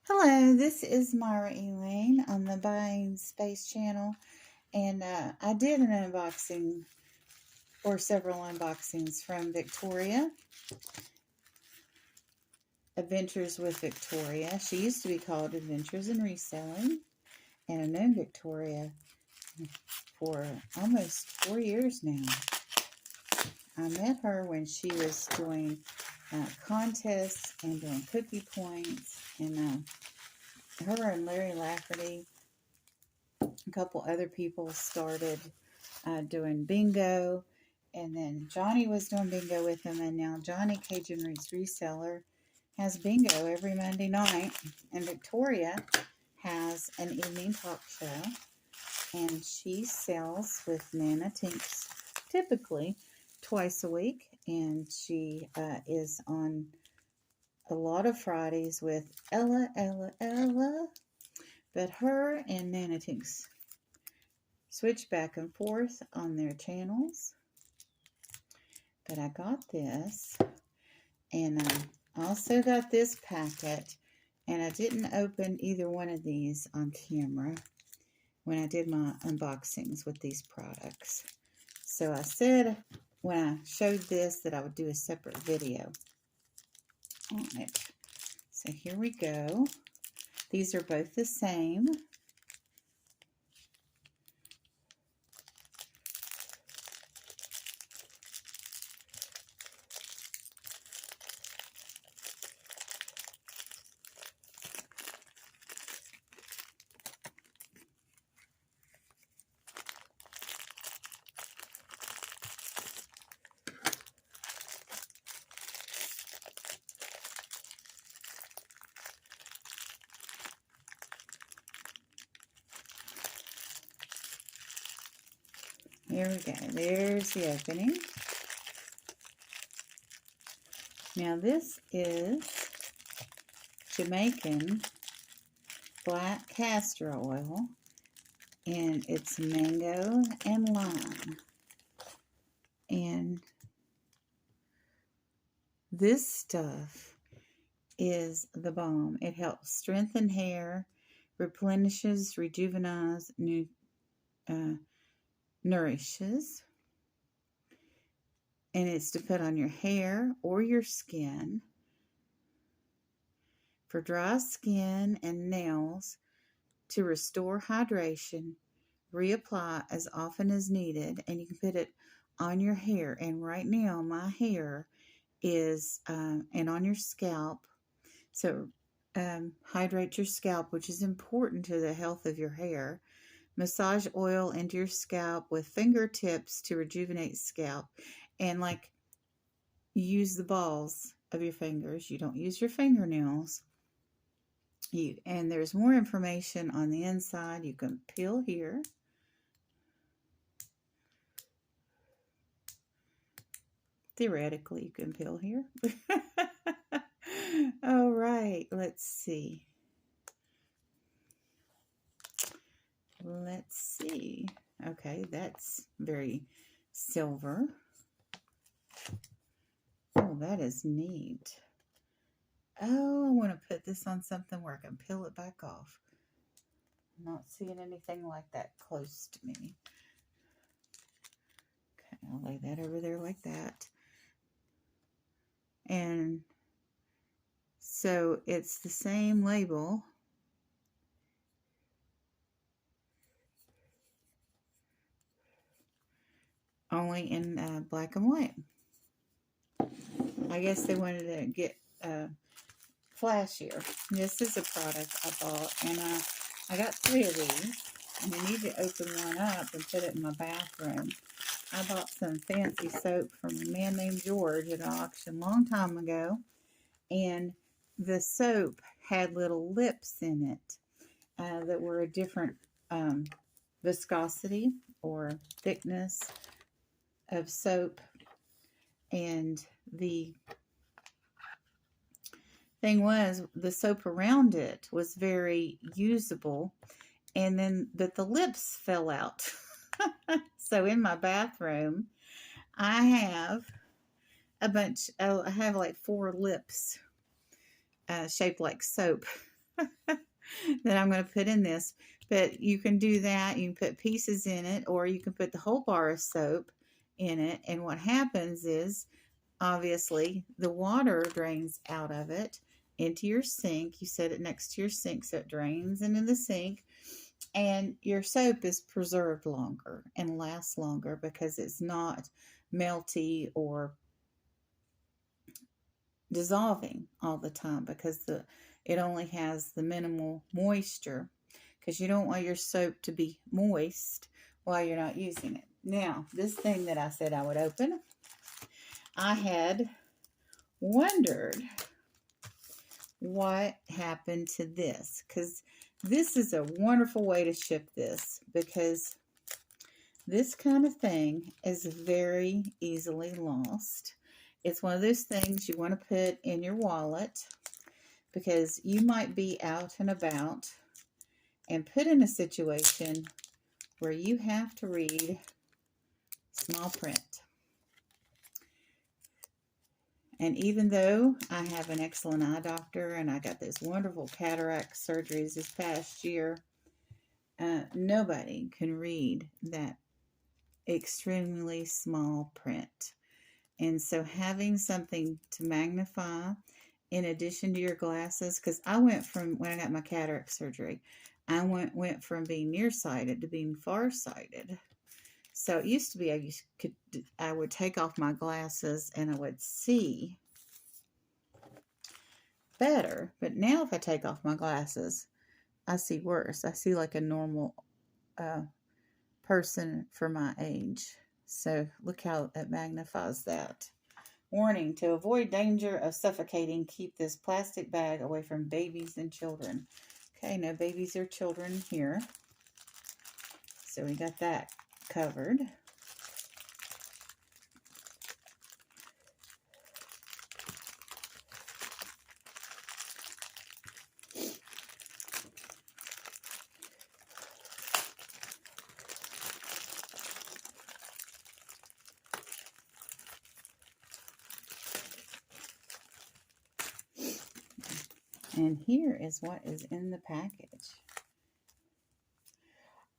Hello, this is Myra Elaine on the Buying Space channel, and I did an unboxing or several unboxings from Victoria, Adventures with Victoria. She used to be called Adventures in Reselling, and I've known Victoria for almost 4 years now. I met her when she was doing contests and doing cookie points, and her and Larry Lafferty, a couple other people started doing bingo, and then Johnny was doing bingo with him, and now Johnny Cajun Roots Reseller has bingo every Monday night, and Victoria has an evening talk show, and she sells with Nana Tinks typically twice a week, and she is on a lot of Fridays with Ella, but her and Nana Tinks switch back and forth on their channels. But I got this, and I also got this packet, and I didn't open either one of these on camera when I did my unboxings with these products. So I said when I showed this that I would do a separate video on it. So here we go. These are both the same. Here we go. There's the opening. Now this is Jamaican black castor oil, and it's mango and lime. And this stuff is the bomb. It helps strengthen hair, replenishes, rejuvenates, nourishes. And it's to put on your hair or your skin. For dry skin and nails, to restore hydration, reapply as often as needed, and you can put it on your hair. And right now, my hair is, and on your scalp. So hydrate your scalp, which is important to the health of your hair. Massage oil into your scalp with fingertips to rejuvenate scalp. And like, use the balls of your fingers. You don't use your fingernails. And there's more information on the inside. You can peel here. Theoretically, you can peel here. All right, let's see. Let's see. Okay, that's very silver. Oh, that is neat. Oh, I want to put this on something where I can peel it back off. I'm not seeing anything like that close to me. Okay, I'll lay that over there like that. And so it's the same label, only in black and white. I guess they wanted to get flashier. This is a product I bought, and I got 3 of these, and I need to open one up and put it in my bathroom. I bought some fancy soap from a man named George at an auction a long time ago, and the soap had little lips in it that were a different viscosity or thickness of soap, and the thing was the soap around it was very usable, and then but the lips fell out. So in my bathroom I have I have like 4 lips shaped like soap. that I'm going to put in this. But you can do that. You can put pieces in it, or you can put the whole bar of soap in it. And what happens is, obviously, the water drains out of it into your sink. You set it next to your sink so it drains into the sink. And your soap is preserved longer and lasts longer because it's not melty or dissolving all the time, because it only has the minimal moisture, because you don't want your soap to be moist while you're not using it. Now, this thing that I said I would open, I had wondered what happened to this, because this is a wonderful way to ship this, because this kind of thing is very easily lost. It's one of those things you want to put in your wallet, because you might be out and about and put in a situation where you have to read small print. And even though I have an excellent eye doctor and I got those wonderful cataract surgeries this past year, nobody can read that extremely small print. And so having something to magnify in addition to your glasses, because I went from, when I got my cataract surgery, I went from being nearsighted to being farsighted. So it used to be I would take off my glasses and I would see better. But now if I take off my glasses, I see worse. I see like a normal person for my age. So look how it magnifies that. Warning: to avoid danger of suffocating, keep this plastic bag away from babies and children. Okay, no babies or children here. So we got that covered. And here is what is in the package.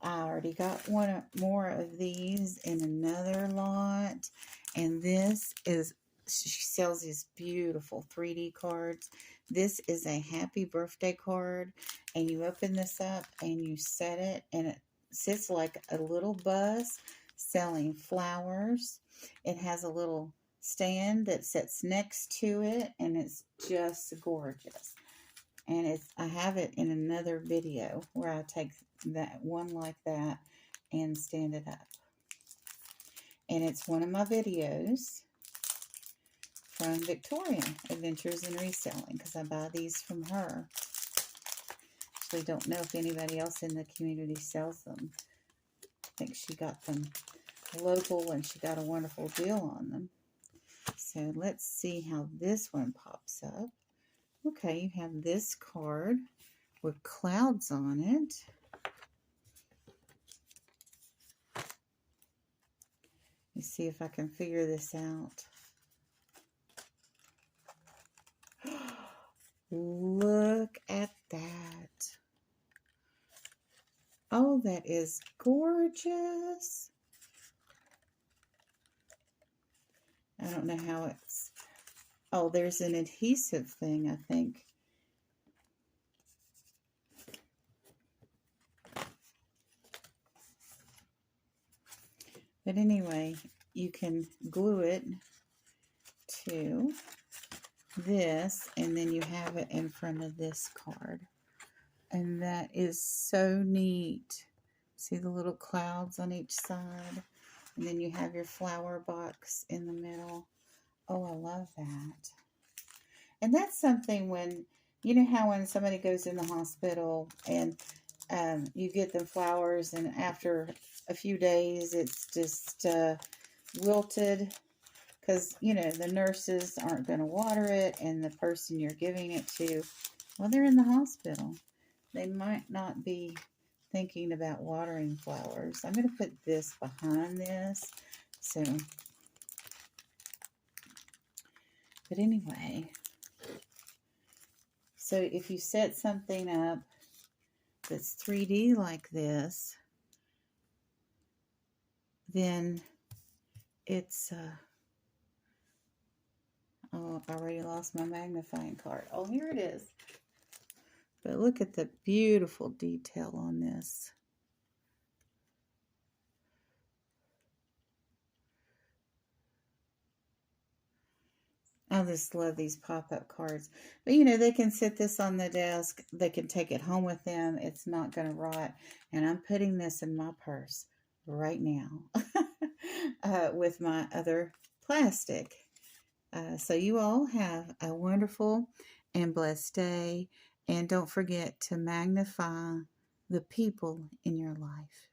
I already got one more of these in another lot. And this is, she sells these beautiful 3D cards. This is a happy birthday card. And you open this up and you set it, and it sits like a little bus selling flowers. It has a little stand that sits next to it, and it's just gorgeous. And I have it in another video where I take that one like that and stand it up. And it's one of my videos from Victoria, Adventures in Reselling, because I buy these from her. Actually, don't know if anybody else in the community sells them. I think she got them local and she got a wonderful deal on them. So let's see how this one pops up. Okay, you have this card with clouds on it. Let me see if I can figure this out. Look at that. Oh, that is gorgeous. I don't know how it's... Oh, there's an adhesive thing, I think. But anyway, you can glue it to this, and then you have it in front of this card. And that is so neat. See the little clouds on each side? And then you have your flower box in the middle. Oh, I love that. And that's something when, you know how when somebody goes in the hospital and you get them flowers, and after a few days it's just wilted, because, you know, the nurses aren't going to water it, and the person you're giving it to, well, they're in the hospital. They might not be thinking about watering flowers. I'm going to put this behind this. So, but anyway, So if you set something up that's 3D like this, then it's, oh, I already lost my magnifying card. Oh, here it is. But look at the beautiful detail on this. I just love these pop-up cards. But, you know, they can sit this on the desk. They can take it home with them. It's not going to rot. And I'm putting this in my purse right now with my other plastic. So you all have a wonderful and blessed day. And don't forget to magnify the people in your life.